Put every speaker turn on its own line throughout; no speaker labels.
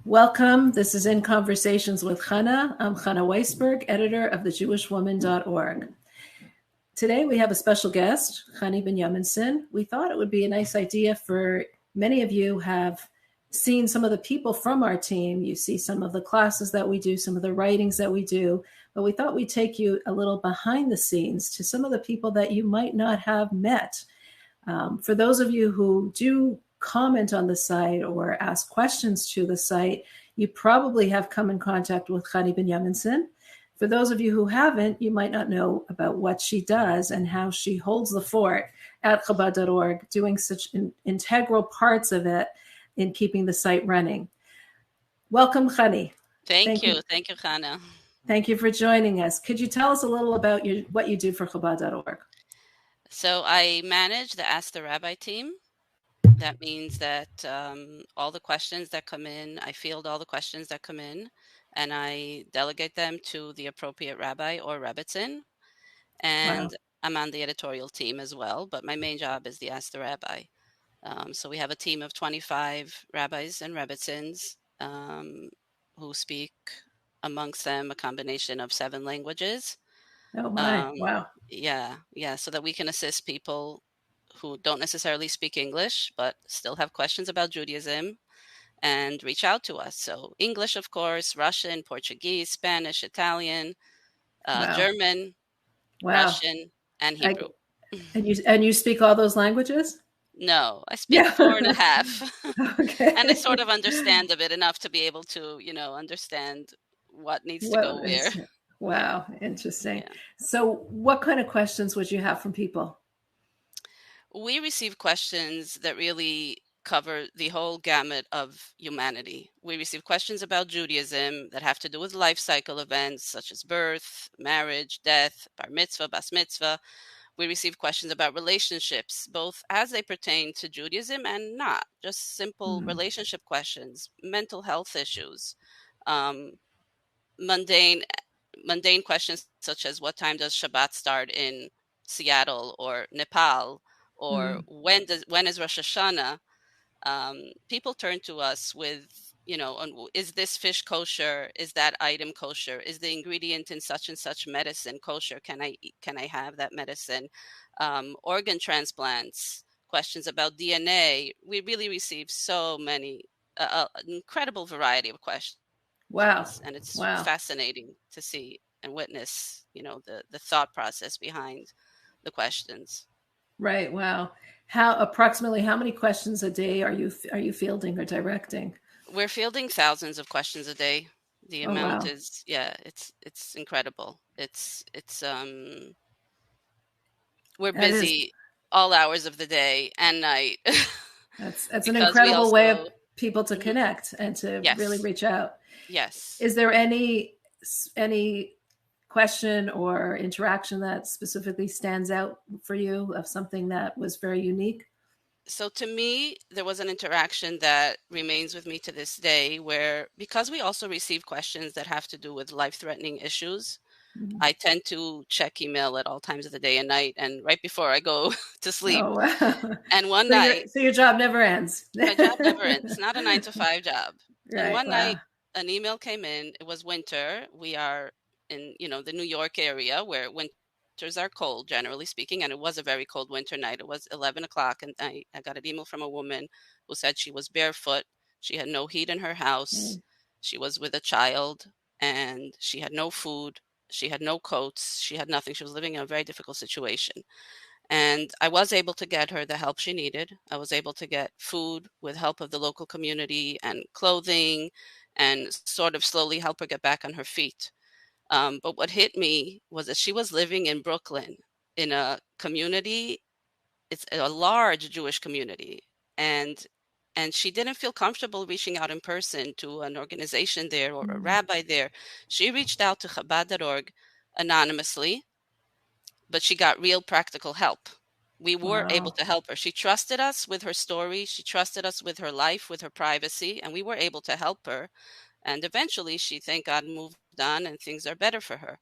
Welcome. This is In Conversations with Chana. I'm Chana Weisberg, editor of thejewishwoman.org. Today we have a special guest, Chani Binyaminson. We thought it would be a nice idea for many of you have seen some of the people from our team. You see some of the classes that we do, some of the writings that we do, but we thought we'd take you a little behind the scenes to some of the people that you might not have met. For those of you who do comment on the site or ask questions to the site, you probably have come in contact with Chani Binyaminson. For those of you who haven't, you might not know about what she does and how she holds the fort at Chabad.org, doing such integral parts of it in keeping the site running. Welcome, Chani.
Thank you. Thank you, Chana.
Thank you for joining us. Could you tell us a little about what you do for Chabad.org?
So I manage the Ask the Rabbi team. That means that all the questions that come in, I field all the questions that come in, and I delegate them to the appropriate rabbi or rebbitzin. And I'm on the editorial team as well, but my main job is the Ask the Rabbi. So we have a team of 25 rabbis and rebbitzins who speak amongst them a combination of 7 languages.
Oh my, wow.
Yeah, so that we can assist people who don't necessarily speak English, but still have questions about Judaism and reach out to us. So English, of course, Russian, Portuguese, Spanish, Italian, German, Russian, and Hebrew.
And you speak all those languages?
No, I speak 4.5.
Okay.
And I sort of understand a bit enough to be able to, understand what needs to go where.
Wow, interesting. Yeah. So what kind of questions would you have from people?
We receive questions that really cover the whole gamut of humanity. We receive questions about Judaism that have to do with life cycle events such as birth, marriage, death, bar mitzvah, bas mitzvah. We receive questions about relationships, both as they pertain to Judaism and not, just simple relationship questions, mental health issues, mundane questions such as what time does Shabbat start in Seattle or Nepal, or when is Rosh Hashanah? People turn to us with, is this fish kosher? Is that item kosher? Is the ingredient in such and such medicine kosher? Can I have that medicine? Organ transplants, questions about DNA. We really receive so many, an incredible variety of questions.
Wow.
And it's fascinating to see and witness, the thought process behind the questions.
Right. Wow. Approximately how many questions a day are you fielding or directing?
We're fielding thousands of questions a day. The amount is, it's incredible. We're busy all hours of the day and night.
That's an incredible way of people to connect and to really reach out.
Yes.
Is there any question or interaction that specifically stands out for you of something that was very unique?
So to me, there was an interaction that remains with me to this day where, because we also receive questions that have to do with life-threatening issues, I tend to check email at all times of the day and night and right before I go to sleep.
Oh, wow.
And one night...
So your job never ends.
My job never ends. It's not a 9-to-5 job.
Right,
and one night, an email came in. It was winter. We are in, the New York area where winters are cold, generally speaking, and it was a very cold winter night. It was 11 o'clock, and I got an email from a woman who said she was barefoot. She had no heat in her house. She was with a child, and she had no food. She had no coats. She had nothing. She was living in a very difficult situation. And I was able to get her the help she needed. I was able to get food with help of the local community and clothing and sort of slowly help her get back on her feet. But what hit me was that she was living in Brooklyn in a community. It's a large Jewish community. And she didn't feel comfortable reaching out in person to an organization there or a rabbi there. She reached out to Chabad.org anonymously, but she got real practical help. We were able to help her. She trusted us with her story. She trusted us with her life, with her privacy, and we were able to help her. And eventually she, thank God, moved on and things are better for her.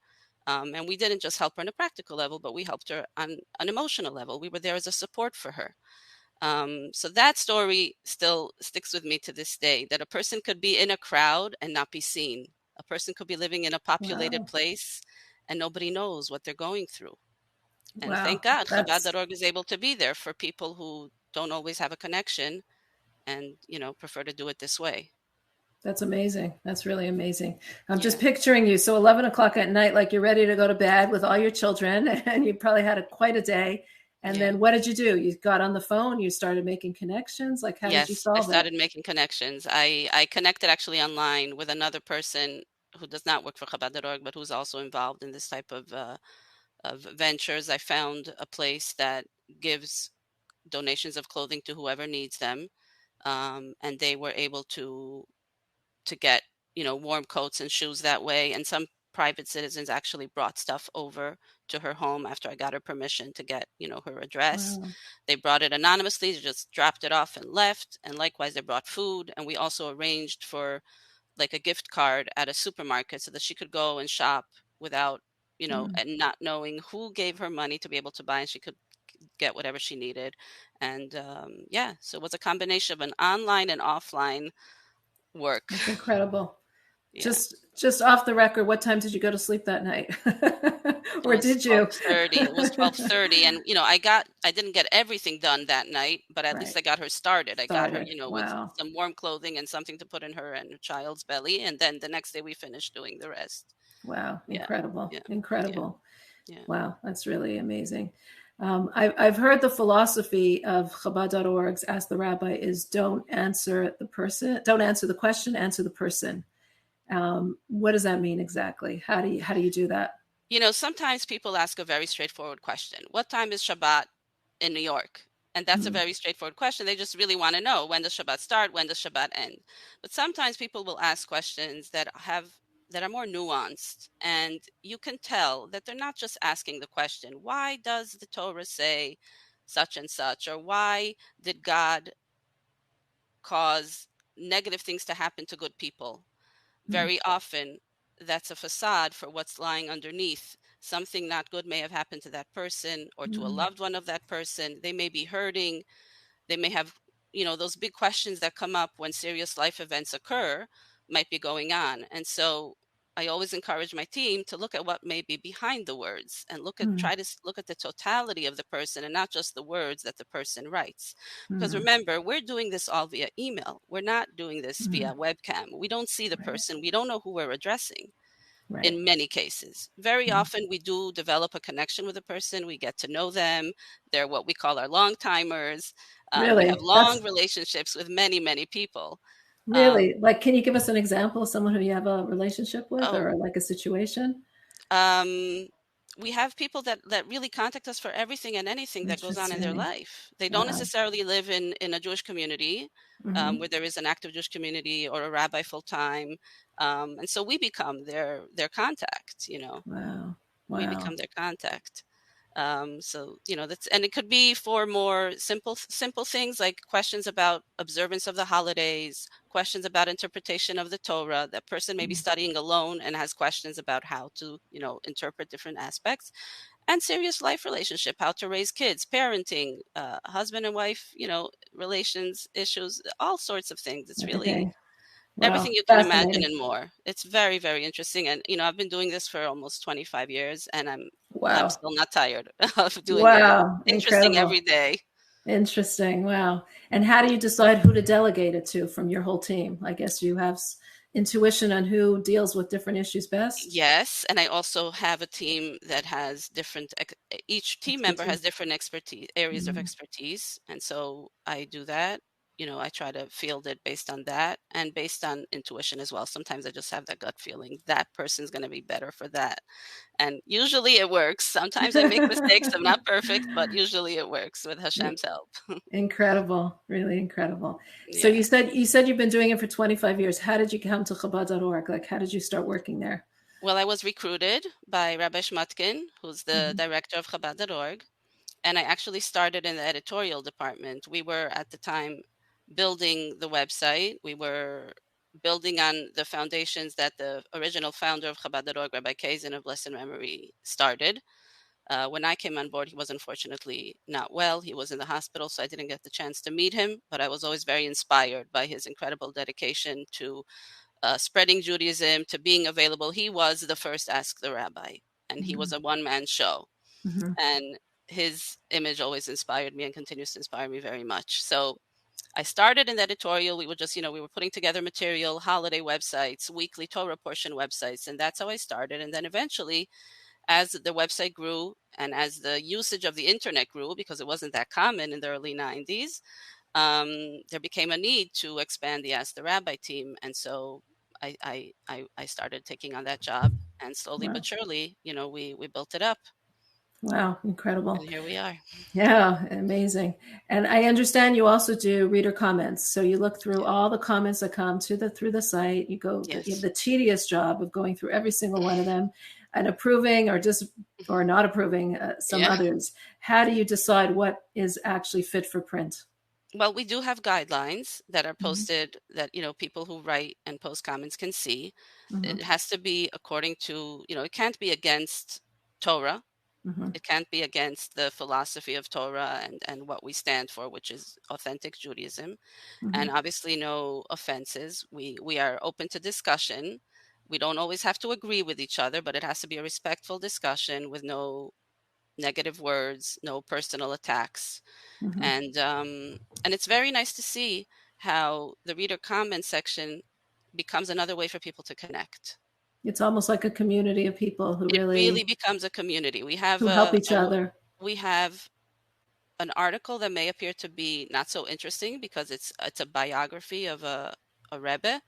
And we didn't just help her on a practical level, but we helped her on an emotional level. We were there as a support for her. So that story still sticks with me to this day, that a person could be in a crowd and not be seen. A person could be living in a populated
Wow.
place and nobody knows what they're going through. And
Wow.
thank God
That's
Chabad.org is able to be there for people who don't always have a connection and, prefer to do it this way.
That's amazing. That's really amazing. I'm just
Yeah.
picturing you. So 11 o'clock at night, like you're ready to go to bed with all your children, and you probably had quite a day. And
Yeah.
then what did you do? You got on the phone, you started making connections. Like, how did you
Yes, I
solve it?
started making connections. I connected actually online with another person who does not work for Chabad.org, but who's also involved in this type of ventures. I found a place that gives donations of clothing to whoever needs them, and they were able to get warm coats and shoes that way. And some private citizens actually brought stuff over to her home after I got her permission to get her address.
Wow.
They brought it anonymously, just dropped it off and left. And likewise, they brought food, and we also arranged for like a gift card at a supermarket so that she could go and shop without
Mm.
and not knowing who gave her money to be able to buy, and she could get whatever she needed. And yeah, so it was a combination of an online and offline work.
That's incredible.
Yeah.
Just off the record, what time did you go to sleep that night?
It
Or
was
did you?
12:30. It was 12:30, and I didn't get everything done that night, but at least
Right.
I got her started. I got her,
Started.
with
Wow.
some warm clothing and something to put in her and her child's belly, and then the next day we finished doing the rest.
Wow.
Yeah.
Incredible.
Yeah. Yeah.
Incredible.
Yeah.
Wow. That's really amazing. I've heard the philosophy of Chabad.org's Ask the Rabbi is don't answer the person, don't answer the question, answer the person. What does that mean exactly? How do you do that?
Sometimes people ask a very straightforward question. What time is Shabbat in New York? And that's a
Mm,
very straightforward question. They just really want to know, when does Shabbat start? When does Shabbat end? But sometimes people will ask questions that are more nuanced, and you can tell that they're not just asking the question, why does the Torah say such and such? Or why did God cause negative things to happen to good people?
mm,
Very often, that's a facade for what's lying underneath. Something not good may have happened to that person or to a
mm,
loved one of that person. They may be hurting. They may have, those big questions that come up when serious life events occur might be going on. And so I always encourage my team to look at what may be behind the words and
mm,
try to look at the totality of the person and not just the words that the person writes. Because
mm,
remember, we're doing this all via email. We're not doing this
mm.
via webcam. We don't see the
Right.
person. We don't know who we're addressing
Right.
in many cases. Very
Mm.
often we do develop a connection with a person. We get to know them. They're what we call our long timers. We have
Really?
long
That's
relationships with many, many people. Um,
really like, can you give us an example of someone who you have a relationship with
oh,
or like a situation?
um, we have people that really contact us for everything and anything that goes on in their
Interesting.
life. They don't
Wow.
necessarily live in a Jewish community,
Hmm.
where there is an active Jewish community or a rabbi full time, and so we become their contact.
Wow.
We
Wow.
become their contact. So that's, and it could be for more simple things like questions about observance of the holidays, questions about interpretation of the Torah. That person may be
Mm,
studying alone and has questions about how to interpret different aspects, and serious life relationship, how to raise kids, parenting, husband and wife, relations issues, all sorts of things. It's really
everything.
everything
Wow.
you can imagine
Fascinating.
and more. It's very, very interesting. And I've been doing this for almost 25 years, and I'm
Wow.
still not tired of doing it. It's
Wow.
interesting
Incredible.
every day.
Interesting. Wow. And how do you decide who to delegate it to from your whole team? I guess you have intuition on who deals with different issues best.
Yes, and I also have a team that has each team member has
Expertise.
different expertise, areas of
Mm,
expertise, and so I do that. I try to field it based on that and based on intuition as well. Sometimes I just have that gut feeling that person's going to be better for that. And usually it works. Sometimes I make mistakes. I'm not perfect, but usually it works with Hashem's help.
incredible. Really incredible. So
Yeah.
you said you've been doing it for 25 years. How did you come to Chabad.org? Like, how did you start working there?
Well, I was recruited by Rabbi Shmutkin, who's the
Hmm.
director of Chabad.org, and I actually started in the editorial department. We were at the time building the website. We were building on the foundations that the original founder of Chabad.org, Rabbi Kazin of blessed memory, started. When I came on board, he was unfortunately not well. He was in the hospital, so I didn't get the chance to meet him. But I was always very inspired by his incredible dedication to spreading Judaism, to being available. He was the first Ask the Rabbi, and he was a one-man show.
Mm-hmm.
And his image always inspired me and continues to inspire me very much. So I started in the editorial. We were just, we were putting together material, holiday websites, weekly Torah portion websites, and that's how I started. And then eventually, as the website grew and as the usage of the internet grew, because it wasn't that common in the early 90s, there became a need to expand the Ask the Rabbi team. And so I started taking on that job, and slowly
Wow.
but surely, we built it up,
Wow.
and
Incredible.
here we are.
Yeah, amazing. And I understand you also do reader comments. So you look through
Yeah.
all the comments that come through the site. You have
Yes.
the tedious job of going through every single one of them and approving or not approving some
Yeah.
others. How do you decide what is actually fit for print?
Well, we do have guidelines that are
Mm-hmm.
posted that, people who write and post comments can see.
Mm-hmm.
It has to be according to, it can't be against Torah.
Mm-hmm.
It can't be against the philosophy of Torah and what we stand for, which is authentic Judaism.
Mm-hmm.
And obviously no offenses. We are open to discussion. We don't always have to agree with each other, but it has to be a respectful discussion with no negative words, no personal attacks.
Mm-hmm.
And it's very nice to see how the reader comment section becomes another way for people to connect.
It's almost like a community of people
It really becomes a community. We have
who help each other.
we have an article that may appear to be not so interesting because it's a biography of a rebbe,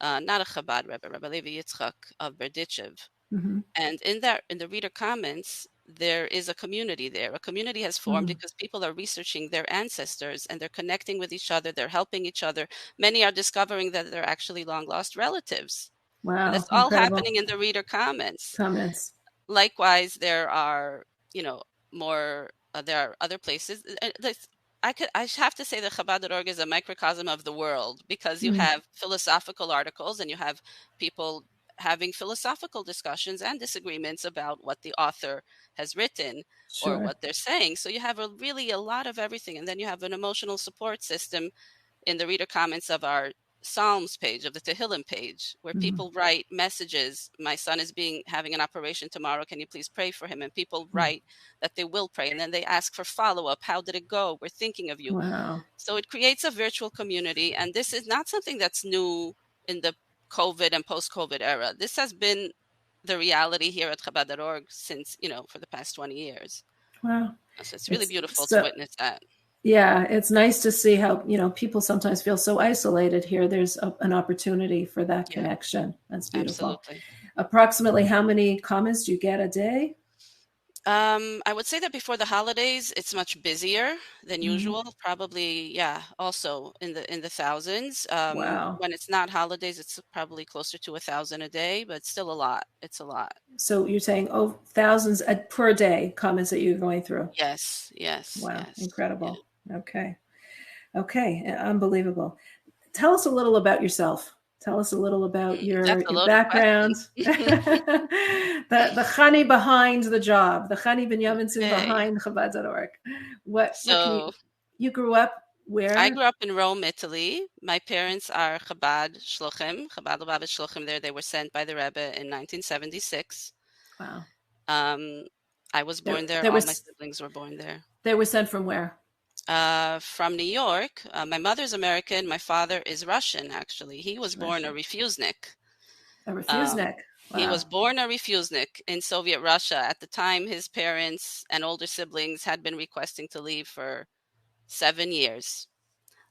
not a Chabad rebbe, Rebbe Levi Yitzchak of Berdichev.
Mm-hmm.
And in the reader comments, there is a community there. A community has formed
Mm-hmm.
because people are researching their ancestors and they're connecting with each other. They're helping each other. Many are discovering that they're actually long lost relatives. And
Wow,
that's all
incredible
happening in the reader comments.
comments.
Likewise, there are, more, there are other places. I have to say that Chabad.org is a microcosm of the world because you
Mm,
have philosophical articles and you have people having philosophical discussions and disagreements about what the author has written or
sure.
what they're saying. So you have really a lot of everything. And then you have an emotional support system in the reader comments of our Psalms page, of the Tehillim page, where
Mm-hmm.
people write messages. My son is having an operation tomorrow. Can you please pray for him? And people write that they will pray. And then they ask for follow up. How did it go? We're thinking of you.
Wow.
So it creates a virtual community. And this is not something that's new in the COVID and post COVID era. This has been the reality here at Chabad.org since, for the past 20 years.
Wow.
So it's really
It's
beautiful to
so
witness that.
yeah, it's nice to see how, people sometimes feel so isolated here. There's an opportunity for that
Yeah,
connection. That's beautiful.
absolutely.
Approximately how many comments do you get a day?
I would say that before the holidays, it's much busier than
Mm-hmm.
usual. Probably, yeah, also in the thousands.
Wow.
When it's not holidays, it's probably closer to 1,000 a day, but still a lot. It's a lot.
So you're saying, oh, thousands per day comments that you're going through.
Yes, yes,
Wow.
yes. Yeah.
Incredible. Okay. Okay. Unbelievable. Tell us a little about yourself. Tell us a little about
That's a
your
loaded
background,
question.
the Chani behind the job, the Chani Ben Yaminson
Okay.
behind Chabad.org. What can
So
you grew up
I
where?
grew up in Rome, Italy. My parents are Chabad Shluchim, Chabad Lubavitch Shluchim there. They were sent by the Rebbe in 1976.
Wow,
Um, I was
they,
born there.
they were
All my siblings were born there.
they were sent from where?
From New York. My mother's American. My father is Russian, actually. He was born a
Russia.
refusenik.
A
Um,
refusenik.
he
Wow.
was born a refusenik in Soviet Russia. At the time, his parents and older siblings had been requesting to leave for 7 years.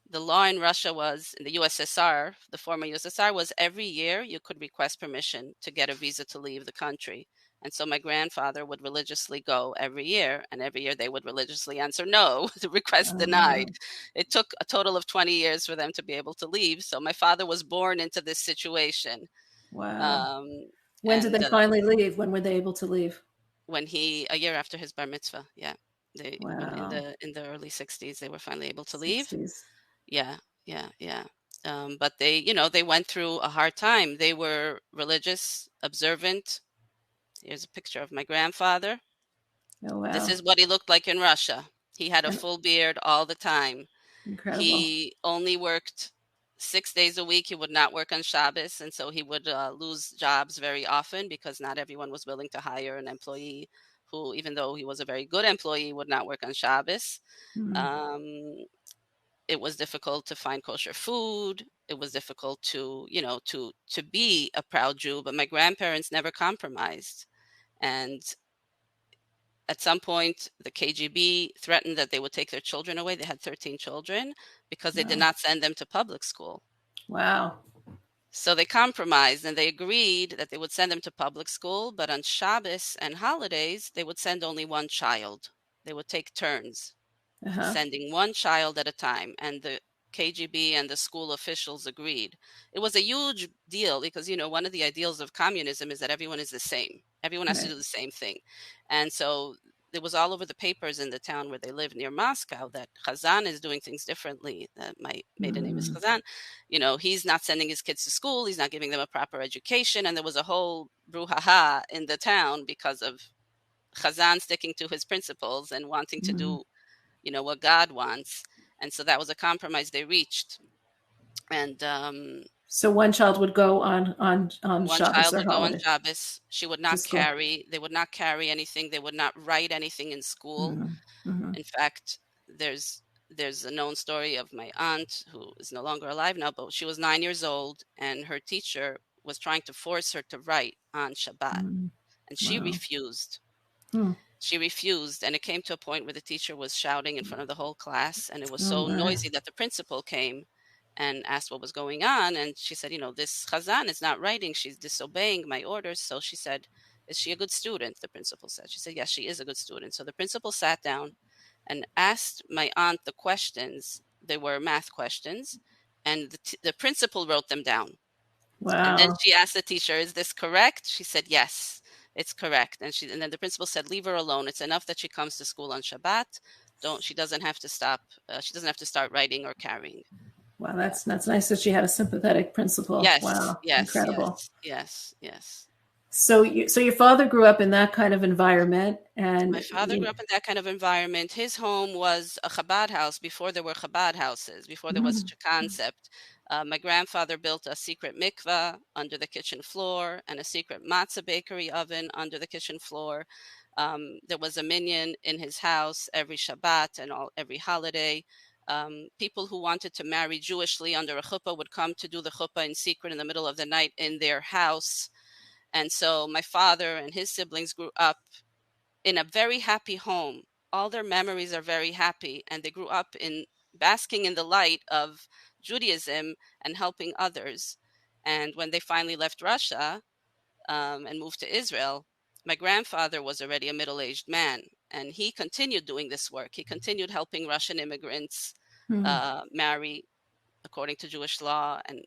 The law in Russia was, in the USSR, the former USSR, was every year you could request permission to get a visa to leave the country. And so my grandfather would religiously go every year, and every year they would religiously answer no, the request denied. It took a total of 20 years for them to be able to leave. So my father was born into this situation.
Wow.
Um,
When did
and
they finally leave? When were they able to leave?
a year after his bar mitzvah, yeah, in
Wow.
the early 60s, they were finally able to leave.
60s.
Yeah, yeah, yeah. But they, they went through a hard time. They were religious, observant. Here's a picture of my grandfather.
Oh,
This
wow.
is what he looked like in Russia. He had a
And
full beard all the time.
incredible.
He only worked 6 days a week. He would not work on Shabbos, and so he would lose jobs very often because not everyone was willing to hire an employee who, even though he was a very good employee, would not work on Shabbos.
Mm,
Um, it was difficult to find kosher food. It was difficult to, to be a proud Jew. But my grandparents never compromised, and at some point, the KGB threatened that they would take their children away. They had 13 children because they did
wow.
not send them to public school.
Wow.
So they compromised and they agreed that they would send them to public school, but on Shabbos and holidays, they would send only one child. They would take turns
Uh-huh.
sending one child at a time. And the KGB and the school officials agreed. It was a huge deal because, one of the ideals of communism is that everyone is the same. Everyone has to
Right.
do the same thing. And so it was all over the papers in the town where they live near Moscow that Khazan is doing things differently. That my maiden name is
Mm,
Khazan. He's not sending his kids to school. He's not giving them a proper education. And there was a whole brouhaha in the town because of Khazan sticking to his principles and wanting to
mm.
do what God wants. And so that was a compromise they reached. And
So one child would go on
one
Shabbos
child
or
would go on
holiday
Shabbos. She would
to
not
school.
carry, they would not carry anything. They would not write anything in school.
Mm, hmm.
In fact, there's a known story of my aunt who is no longer alive now, but she was 9 years old and her teacher was trying to force her to write on Shabbat.
Mm,
And she
wow.
refused.
Hmm.
She refused, and it came to a point where the teacher was shouting in front of the whole class, and it was
Oh
so
my.
noisy that the principal came and asked what was going on. And she said, this Chazan is not writing. She's disobeying my orders. So she said, is she a good student? The principal said. She said, yes, she is a good student. So the principal sat down and asked my aunt the questions. They were math questions, and the principal wrote them down. And then
Wow.
she asked the teacher, "Is this correct?" She said, "Yes, it's correct." And then the principal said, "Leave her alone. It's enough that she comes to school on Shabbat. Don't She doesn't have to stop. She doesn't have to start writing or carrying."
Wow, that's nice that she had a sympathetic principal.
Yes,
Wow,
yes,
incredible.
yes, yes, yes.
So your father grew up in that kind of environment,
My
and
father grew up in that kind of environment. His home was a Chabad house before there were Chabad houses, before there was
mm,
such a concept. My grandfather built a secret mikveh under the kitchen floor and a secret matzah bakery oven under the kitchen floor. There was a minyan in his house every Shabbat and every holiday. People who wanted to marry Jewishly under a chuppah would come to do the chuppah in secret in the middle of the night in their house. And so my father and his siblings grew up in a very happy home. All their memories are very happy, and they grew up in basking in the light of Judaism and helping others. And when they finally left Russia and moved to Israel, my grandfather was already a middle-aged man, and he continued doing this work. He continued helping Russian immigrants
mm,
marry according to Jewish law and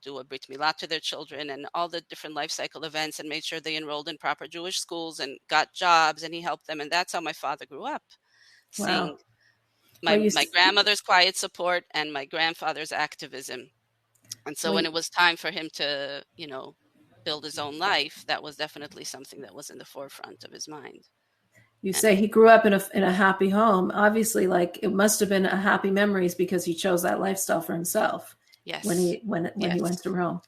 do a brit milah to their children and all the different life cycle events and made sure they enrolled in proper Jewish schools and got jobs and he helped them. And that's how my father grew up,
wow.
seeing
Well,
my grandmother's quiet support and my grandfather's activism. And so
well,
when it was time for him to, build his own life, that was definitely something that was in the forefront of his mind.
you
And
say he grew up in a happy home. Obviously, like it must have been a happy memories because he chose that lifestyle for himself when
yes,
he
yes.
went to Rome.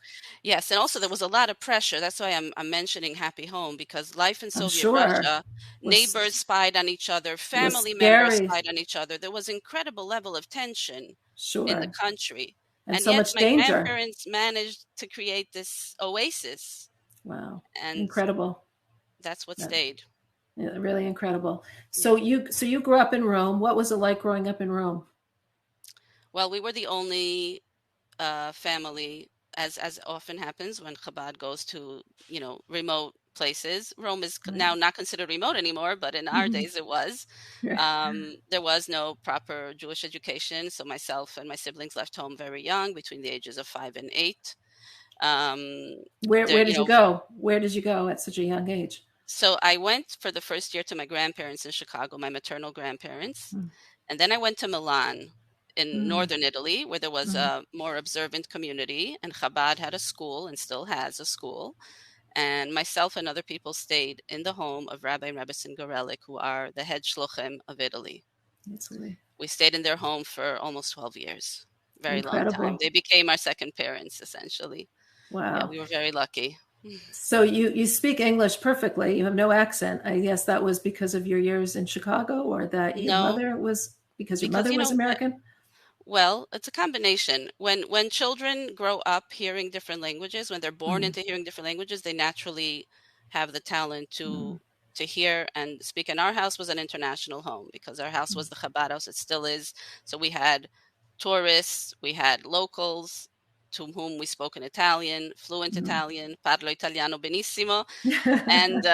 Yes, and also there was a lot of pressure. That's why I'm mentioning Happy Home because life in
I'm
Soviet
sure
Russia, neighbors
was
spied on each other,
was
family members
scary.
spied on each other. There was incredible level of tension in the
Sure,
country.
and
And
so
yet
much
my
danger.
grandparents managed to create this oasis,
Wow,
and
incredible.
that's what
That,
stayed.
yeah, really incredible.
Yeah.
So you grew up in Rome. What was it like growing up in Rome?
Well, we were the only family, as often happens when Chabad goes to, remote places. Rome is
Right.
now not considered remote anymore, but in our
Mm-hmm.
days it was.
Right.
There was no proper Jewish education, so myself and my siblings left home very young, between the ages of 5 and 8. There,
Where did you go? Where did you go at such a young age?
so I went for the first year to my grandparents in Chicago, my maternal grandparents. And then I went to Milan in
Mm-hmm.
northern Italy, where there was
Mm-hmm.
a more observant community, and Chabad had a school and still has a school. And myself and other people stayed in the home of Rabbi and Rabbi Singorelik, who are the head shluchim of Italy.
Italy.
We stayed in their home for almost 12 years. Very long time.
Incredible.
They became our second parents, essentially. Yeah,
Wow.
we were very lucky.
So you speak English perfectly. You have no accent. I guess that was because of your years in Chicago, or that your
No,
mother was because your
because
mother was American?
well, it's a combination. When children grow up hearing different languages, when they're born
Mm,
into hearing different languages, they naturally have the talent
mm,
to hear and speak. And our house was an international home because our house was the Chabad house. It still is. So we had tourists, we had locals to whom we spoke in Italian, fluent
mm.
Italian, parlo italiano benissimo, and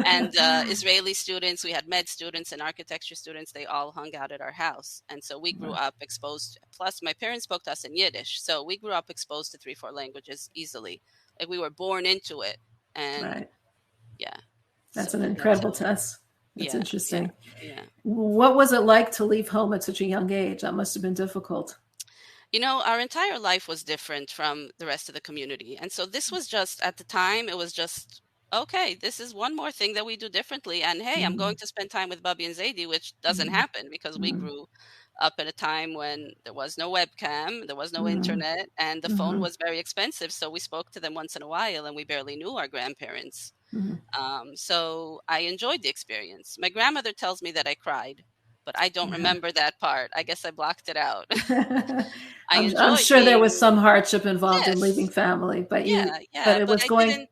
and Israeli students. We had med students and architecture students. They all hung out at our house, and so we grew
Wow.
up exposed. Plus, my parents spoke to us in Yiddish, so we grew up exposed to 3, 4 languages easily. Like we were born into it, and
Right.
yeah.
That's
So
an
that's
incredible test. That's
yeah, yeah,
interesting.
yeah.
What was it like to leave home at such a young age? That must have been difficult.
You know, our entire life was different from the rest of the community. And so this was just, at the time, it was just, okay, this is one more thing that we do differently. And hey, I'm going
Mm,
to spend time with Bubby and Zadie, which doesn't
mm,
happen because we
mm,
grew up at a time when there was no webcam, there was no
mm,
internet, and the phone
mhm,
was very expensive. So we spoke to them once in a while and we barely knew our grandparents.
mhm.
So I enjoyed the experience. My grandmother tells me that I cried, but I don't
Yeah.
remember that part. I guess I blocked it out. I
I'm
enjoyed
sure there was
being
some hardship involved in leaving
yes.
family,
Yeah,
but
yeah,
it
but
was
I
going
didn't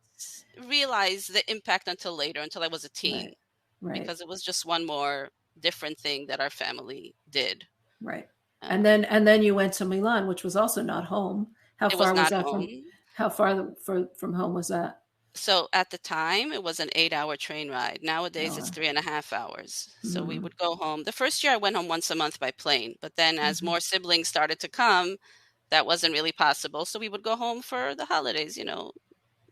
realize the impact until later, until I was a teen,
right, right,
because it was just one more different thing that our family did.
right.
Um,
And then you went to Milan, which was also not home. How
it was
far was
not
that from?
home.
How far from home was that?
So at the time, it was an 8-hour train ride. Nowadays, it's
Oh,
3.5 hours. So we
mm,
would go home. The first year, I went home once a month by plane. But then, as
mhm,
more siblings started to come, that wasn't really possible. So we would go home for the holidays,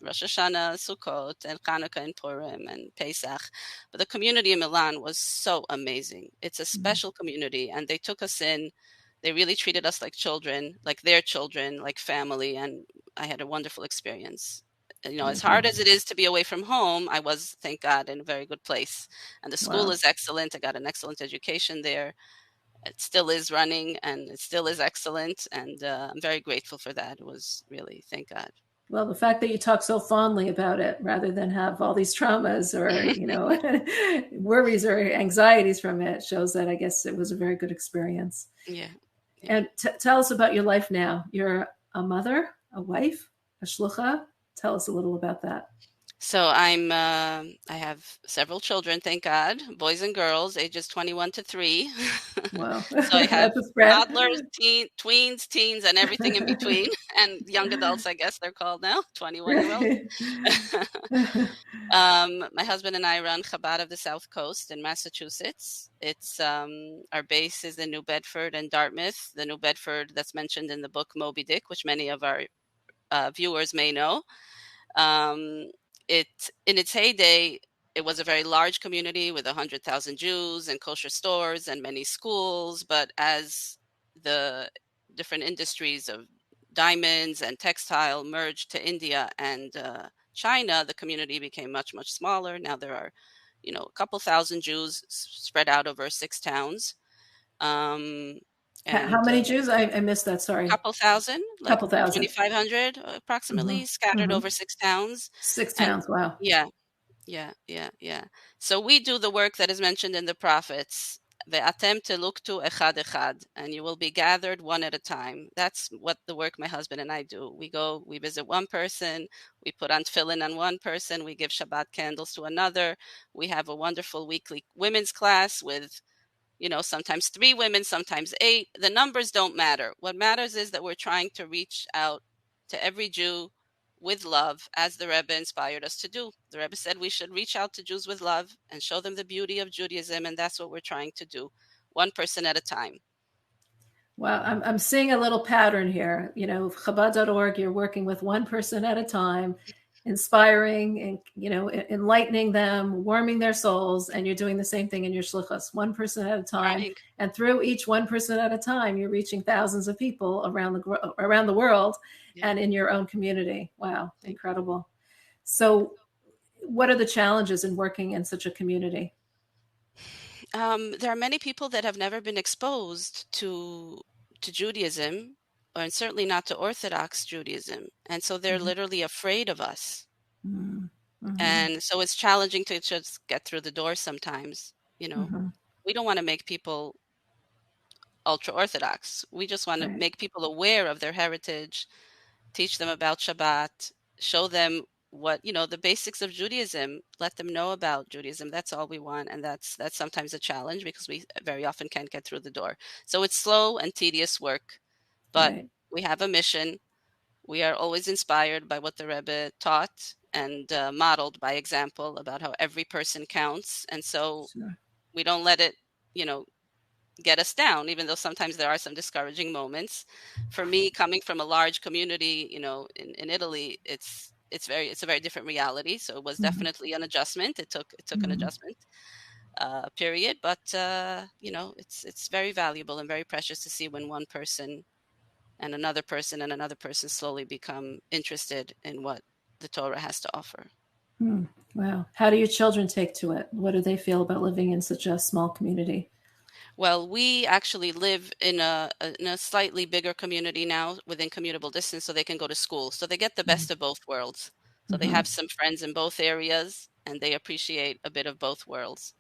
Rosh Hashanah, Sukkot, and Hanukkah and Purim and Pesach. But the community in Milan was so amazing. It's a
mhm.
special community, and they took us in. They really treated us like children, like their children, like family, and I had a wonderful experience. As hard
Okay.
as it is to be away from home, I was, thank God, in a very good place. And the school
Wow.
is excellent. I got an excellent education there. It still is running, and it still is excellent. And I'm very grateful for that. It was really, thank God.
Well, the fact that you talk so fondly about it rather than have all these traumas or, worries or anxieties from it shows that I guess it was a very good experience.
Yeah, yeah.
And tell us about your life now. You're a mother, a wife, a shlucha. Tell us a little about that.
So I have several children, thank God, boys and girls, ages 21 to 3.
Wow.
So I have
That's a spread.
toddlers, tweens, teens, and everything in between, and young adults, I guess they're called now, 21-year-olds.
Right.
My husband and I run Chabad of the South Coast in Massachusetts. It's our base is in New Bedford and Dartmouth. The New Bedford that's mentioned in the book Moby Dick, which many of our viewers may know. Um, it in its heyday, it was a very large community with 100,000 Jews and kosher stores and many schools. But as the different industries of diamonds and textile merged to India and China, the community became much, much smaller. Now there are, a couple thousand Jews spread out over 6 towns. Um,
How
and
many Jews? I missed that. Sorry.
couple thousand, like
Couple thousand.
2,500
Hmm.
approximately, scattered
Hmm.
over 6 towns.
Six
And
towns. Wow.
yeah, yeah, yeah, yeah. So we do the work that is mentioned in the prophets. Ve'atem teluktu echad echad, and you will be gathered one at a time. That's what the work my husband and I do. We go, we visit one person, we put on tefillin on one person, we give Shabbat candles to another. We have a wonderful weekly women's class with sometimes 3 women, sometimes 8. The numbers don't matter. What matters is that we're trying to reach out to every Jew with love, as the Rebbe inspired us to do. The Rebbe said we should reach out to Jews with love and show them the beauty of Judaism, and that's what we're trying to do, one person at a time.
Well, I'm seeing a little pattern here. Chabad.org, you're working with one person at a time, inspiring and, enlightening them, warming their souls. And you're doing the same thing in your shlichus, one person at a time.
Trying.
And through each one person at a time, you're reaching thousands of people around the world
Yeah.
and in your own community. Wow,
Thank you.
incredible. So, what are the challenges in working in such a community?
There are many people that have never been exposed to Judaism, and certainly not to Orthodox Judaism, and so they're
Mm-hmm.
literally afraid of us.
Mm-hmm.
And so it's challenging to just get through the door sometimes. You know,
Mm-hmm.
we don't want to make people ultra Orthodox. We just want to
Right.
make people aware of their heritage, teach them about Shabbat, show them what, the basics of Judaism, let them know about Judaism. That's all we want. And that's sometimes a challenge because we very often can't get through the door. So it's slow and tedious work, but
Right.
we have a mission. We are always inspired by what the Rebbe taught and modeled by example about how every person counts. And so
Sure.
we don't let it, you know, get us down, even though sometimes there are some discouraging moments. For me, coming from a large community, in Italy, it's a very different reality. So it was
Mm-hmm.
definitely an adjustment. It took an
Mm-hmm.
adjustment period, but it's very valuable and very precious to see when one person and another person slowly become interested in what the Torah has to offer.
Hmm. Wow. How do your children take to it? What do they feel about living in such a small community?
Well, we actually live in a slightly bigger community now within commutable distance, so they can go to school. So they get the best of both worlds. So they
Mm-hmm.
have some friends in both areas, and they appreciate a bit of both worlds.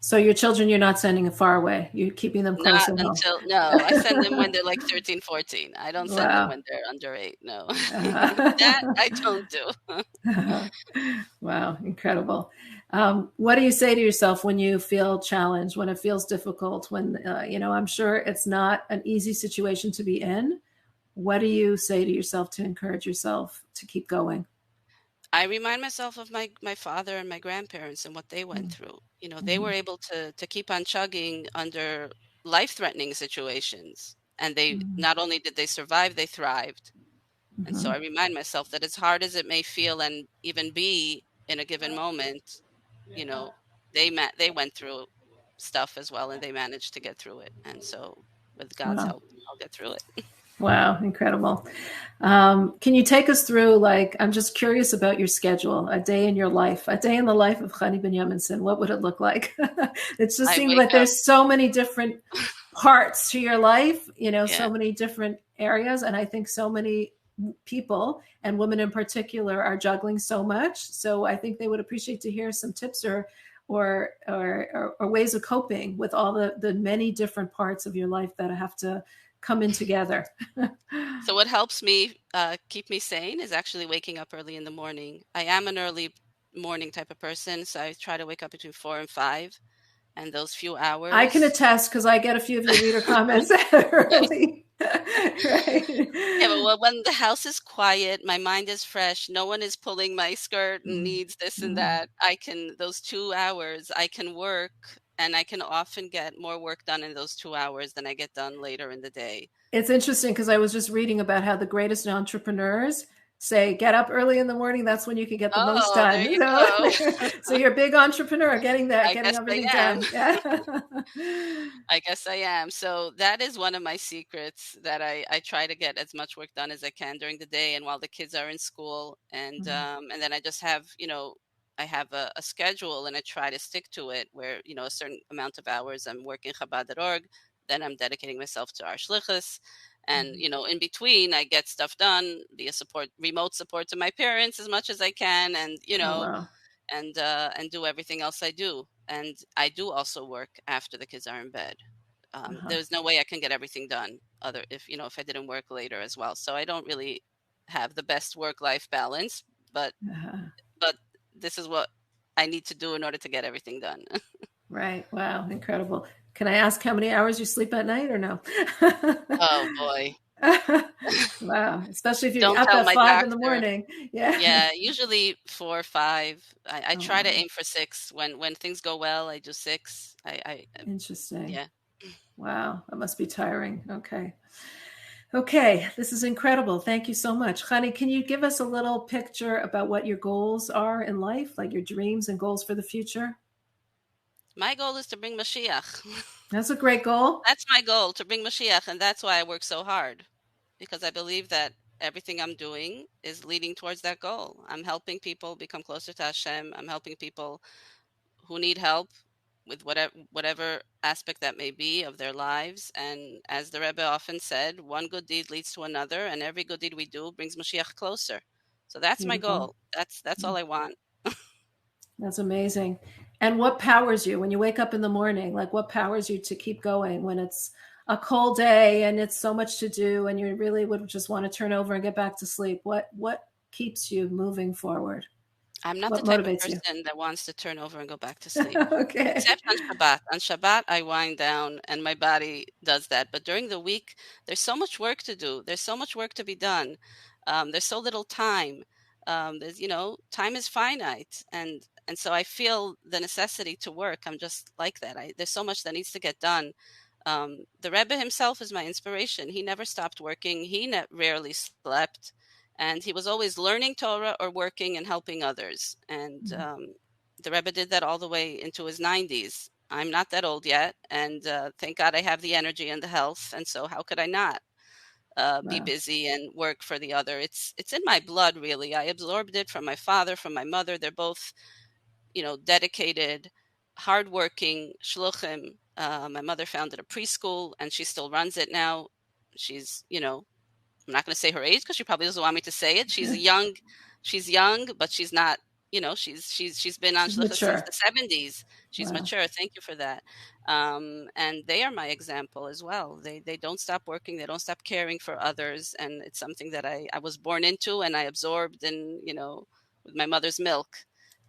So your children, you're not sending far away. You're keeping them close
Not
at home.
until no, I send them when they're like 13, 14. I don't send them
Wow.
when they're under 8. No. That
Uh-huh.
I don't do.
Wow, incredible. What do you say to yourself when you feel challenged, when it feels difficult, when, I'm sure it's not an easy situation to be in. What do you say to yourself to encourage yourself to keep going?
I remind myself of my father and my grandparents and what they went through. They
Mm-hmm.
were able to keep on chugging under life-threatening situations, and they not only did they survive, they thrived. And so
Mm-hmm.
I remind myself that as hard as it may feel and even be in a given moment, you know, they went through stuff as well, and they managed to get through it. And so with God's
Wow.
help, I'll get through it.
Wow, incredible. Can you take us through, like, I'm just curious about your schedule, a day in your life, a day in the life of Chani Ben Yaminson. What would it look like? It just
I
seems
wake
like
up,
there's so many different parts to your life,
yeah.
so many different areas. And I think so many people and women in particular are juggling so much. So I think they would appreciate to hear some tips or ways of coping with all the many different parts of your life that have to come in together.
So what helps me keep me sane is actually waking up early in the morning. I am an early morning type of person, so I try to wake up between 4 and 5, and those few
I can
hours.
attest because I get a few of your reader comments early.
Yeah, but
Right.
when the house is quiet, my mind is fresh, no one is pulling my skirt and needs this and
Mhm.
that. Those 2 hours, I can work, and I can often get more work done in those 2 hours than I get done later in the day.
It's interesting because I was just reading about how the greatest entrepreneurs say get up early in the morning. That's when you can get the most
Oh, there
done.
you
So,
go.
so you're a big entrepreneur, getting that,
I
getting
guess I
everything
am.
done. Yeah.
I guess I am. So that is one of my secrets that I try to get as much work done as I can during the day and while the kids are in school. And then I just have, I have a schedule and I try to stick to it where, a certain amount of hours I'm working Chabad.org, then I'm dedicating myself to our shlichus. And, in between I get stuff done via remote support to my parents as much as I can. And,
Oh wow.
and do everything else I do. And I do also work after the kids are in bed.
Uh-huh.
There's no way I can get everything done if I didn't work later as well. So I don't really have the best work-life balance, but
Uh-huh.
but this is what I need to do in order to get everything done.
Right. Wow. Incredible. Can I ask how many hours you sleep at night or no?
Oh boy.
Wow. Especially if you're
Don't
up
tell
at
my
5 in the
doctor.
morning. Yeah.
Yeah, usually 4 or 5. I
Oh,
try to
wow.
aim for 6. When things go well, I do 6.
Interesting.
Yeah.
Wow. That must be tiring. Okay. Okay. This is incredible. Thank you so much. Khani, can you give us a little picture about what your goals are in life, like your dreams and goals for the future?
My goal is to bring Mashiach.
That's a great goal.
That's my goal, to bring Mashiach, and that's why I work so hard, because I believe that. everything I'm doing is leading towards that goal. I'm helping people become closer to Hashem. I'm helping people who need help with whatever aspect that may be of their lives. And as the Rebbe often said, one good deed leads to another, and every good deed we do brings Mashiach closer. So that's my
Beautiful.
goal. That's all I want.
That's amazing. And what powers you when you wake up in the morning? Like, what powers you to keep going when it's a cold day and it's so much to do and you really would just want to turn over and get back to sleep? What keeps you moving forward?
I'm not the
What
type of
motivates you?
person that wants to turn over and go back to sleep.
Okay.
Except on Shabbat. On Shabbat, I wind down and my body does that. But during the week, there's so much work to do. There's so much work to be done. There's so little time. Time is finite, and so I feel the necessity to work. I'm just like that. There's so much that needs to get done. The Rebbe himself is my inspiration. He never stopped working. He rarely slept, and he was always learning Torah or working and helping others. And the Rebbe did that all the way into his 90s. I'm not that old yet, and thank God I have the energy and the health. And so, how could I not be
Wow.
busy and work for the other? It's in my blood, really. I absorbed it from my father, from my mother. They're both, dedicated, hardworking shluchim. My mother founded a preschool, and she still runs it now. She's, I'm not going to say her age because she probably doesn't want me to say it. She's young. She's young, but she's not. She's been on
She's
shluchah since
mature.
the 70s. She's
Wow.
mature. Thank you for that. And they are my example as well. They don't stop working. They don't stop caring for others, and it's something that I was born into and I absorbed in with my mother's milk,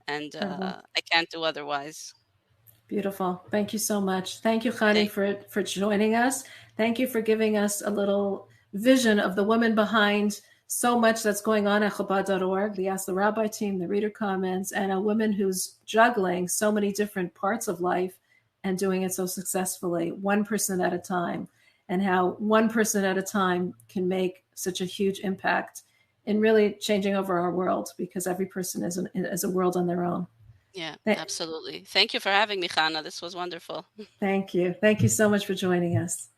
and
Incredible.
I can't do otherwise.
Beautiful. Thank you so much. Thank you, Khani,
Thank
for joining us. Thank you for giving us a little vision of the woman behind so much that's going on at Chabad.org, the Ask the Rabbi team, the reader comments, and a woman who's juggling so many different parts of life and doing it so successfully, one person at a time, and how one person at a time can make such a huge impact in really changing over our world because every person is a world on their own.
Yeah,
Th-
absolutely. Thank you for having me, Chana. This was wonderful.
Thank you. Thank you so much for joining us.